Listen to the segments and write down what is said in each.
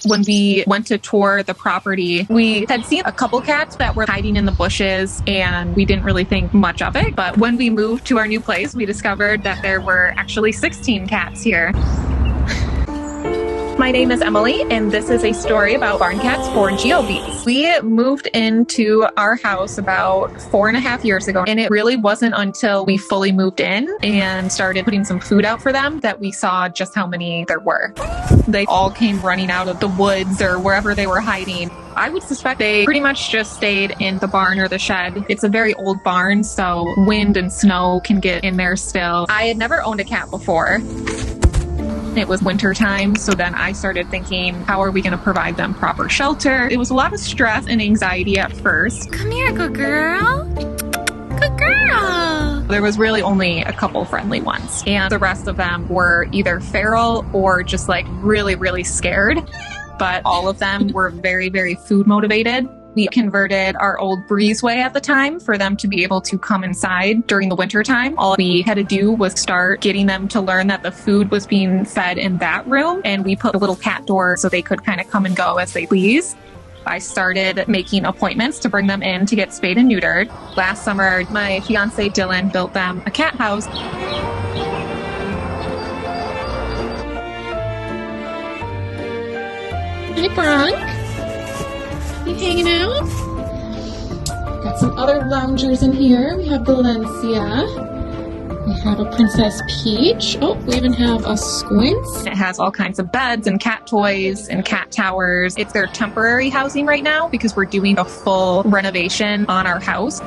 When we went to tour the property, we had seen a couple cats that were hiding in the bushes and we didn't really think much of it. But when we moved to our new place, we discovered that there were actually 16 cats here. My name is Emily, and this is a story about barn cats for GeoBeats. We moved into our house about 4.5 years ago, and it really wasn't until we fully moved in and started putting some food out for them that we saw just how many there were. They all came running out of the woods or wherever they were hiding. I would suspect they pretty much just stayed in the barn or the shed. It's a very old barn, so wind and snow can get in there still. I had never owned a cat before. It was winter time, so then I started thinking, how are we going to provide them proper shelter? It was a lot of stress and anxiety at first. Come here, good girl. Good girl. There was really only a couple friendly ones, and the rest of them were either feral or just like really, really scared. But all of them were very, very food motivated. We converted our old breezeway at the time for them to be able to come inside during the winter time. All we had to do was start getting them to learn that the food was being fed in that room, and we put a little cat door so they could kind of come and go as they please. I started making appointments to bring them in to get spayed and neutered. Last summer, my fiance Dylan built them a cat house. Hey, Bronk. You hanging out? Got some other loungers in here. We have Valencia. We have a Princess Peach. Oh, we even have a Squints. It has all kinds of beds and cat toys and cat towers. It's their temporary housing right now because we're doing a full renovation on our house.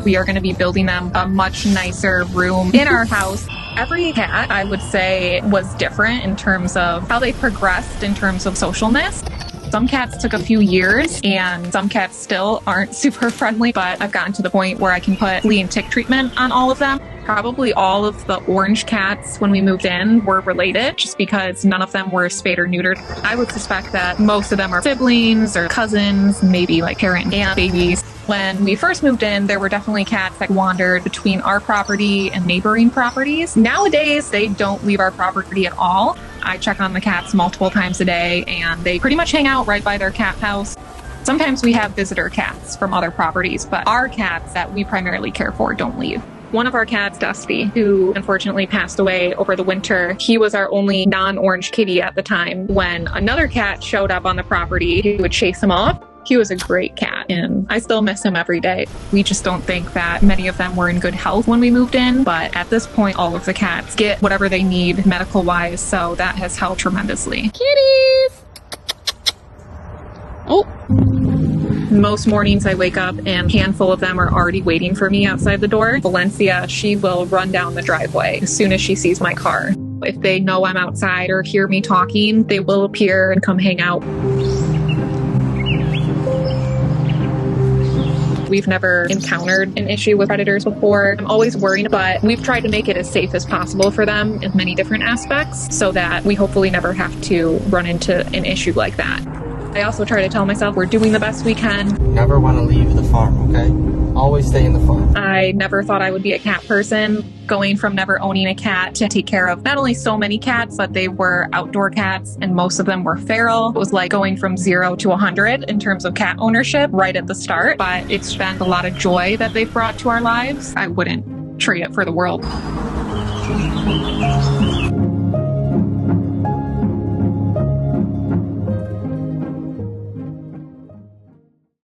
We are going to be building them a much nicer room in our house. Every cat, I would say, was different in terms of how they progressed in terms of socialness. Some cats took a few years, and some cats still aren't super friendly, but I've gotten to the point where I can put flea and tick treatment on all of them. Probably all of the orange cats when we moved in were related, just because none of them were spayed or neutered. I would suspect that most of them are siblings or cousins, maybe like parent and babies. When we first moved in, there were definitely cats that wandered between our property and neighboring properties. Nowadays, they don't leave our property at all. I check on the cats multiple times a day, and they pretty much hang out right by their cat house. Sometimes we have visitor cats from other properties, but our cats that we primarily care for don't leave. One of our cats, Dusty, who unfortunately passed away over the winter, he was our only non-orange kitty at the time. When another cat showed up on the property, he would chase him off. He was a great cat, and I still miss him every day. We just don't think that many of them were in good health when we moved in, but at this point, all of the cats get whatever they need medical-wise, so that has helped tremendously. Kitties! Oh! Most mornings I wake up and a handful of them are already waiting for me outside the door. Valencia, she will run down the driveway as soon as she sees my car. If they know I'm outside or hear me talking, they will appear and come hang out. We've never encountered an issue with predators before. I'm always worried, but we've tried to make it as safe as possible for them in many different aspects so that we hopefully never have to run into an issue like that. I also try to tell myself we're doing the best we can. Never want to leave the farm, okay? Always stay in the farm. I never thought I would be a cat person. Going from never owning a cat to take care of not only so many cats, but they were outdoor cats and most of them were feral. It was like going from 0 to 100 in terms of cat ownership right at the start, but it's been a lot of joy that they've brought to our lives. I wouldn't trade it for the world.